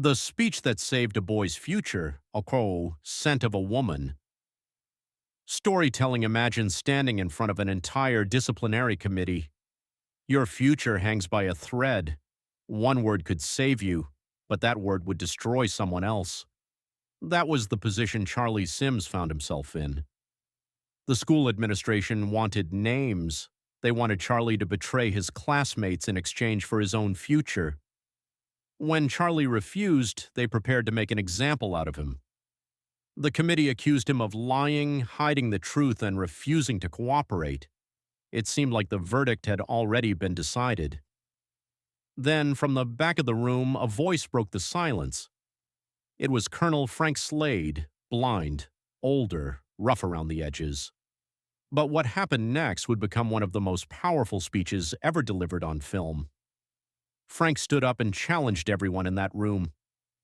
The speech that saved a boy's future, a scent of a woman. Storytelling imagines standing in front of an entire disciplinary committee. Your future hangs by a thread. One word could save you, but that word would destroy someone else. That was the position Charlie Sims found himself in. The school administration wanted names. They wanted Charlie to betray his classmates in exchange for his own future. When Charlie refused, they prepared to make an example out of him. The committee accused him of lying, hiding the truth, and refusing to cooperate. It seemed like the verdict had already been decided. Then, from the back of the room, a voice broke the silence. It was Colonel Frank Slade, blind, older, rough around the edges. But what happened next would become one of the most powerful speeches ever delivered on film. Frank stood up and challenged everyone in that room.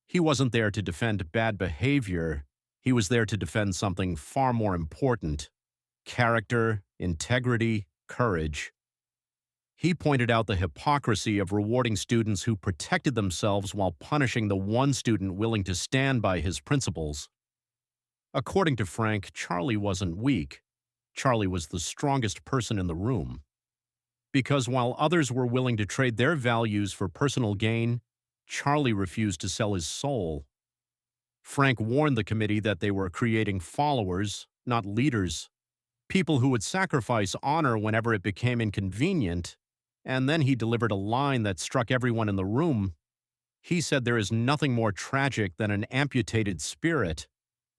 He wasn't there to defend bad behavior. He was there to defend something far more important: character, integrity, courage. He pointed out the hypocrisy of rewarding students who protected themselves while punishing the one student willing to stand by his principles. According to Frank, Charlie wasn't weak. Charlie was the strongest person in the room. Because while others were willing to trade their values for personal gain, Charlie refused to sell his soul. Frank warned the committee that they were creating followers, not leaders, people who would sacrifice honor whenever it became inconvenient, and then he delivered a line that struck everyone in the room. He said there is nothing more tragic than an amputated spirit.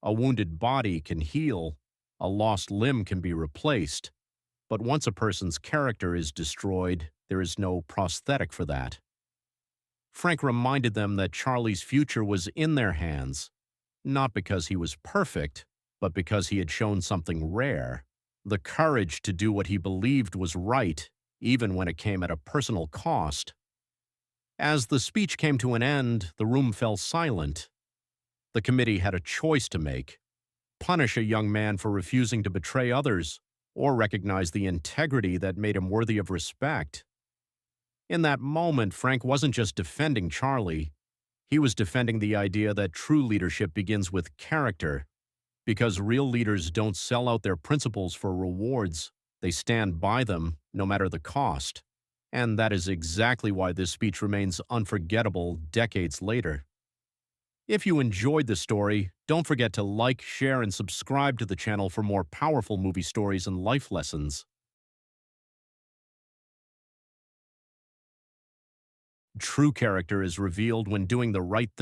A wounded body can heal, a lost limb can be replaced, but once a person's character is destroyed, there is no prosthetic for that. Frank reminded them that Charlie's future was in their hands, not because he was perfect, but because he had shown something rare: the courage to do what he believed was right, even when it came at a personal cost. As the speech came to an end, the room fell silent. The committee had a choice to make: punish a young man for refusing to betray others, or recognize the integrity that made him worthy of respect. In that moment, Frank wasn't just defending Charlie. He was defending the idea that true leadership begins with character, because real leaders don't sell out their principles for rewards. They stand by them, no matter the cost. And that is exactly why this speech remains unforgettable decades later. If you enjoyed the story, don't forget to like, share, and subscribe to the channel for more powerful movie stories and life lessons. True character is revealed when doing the right thing.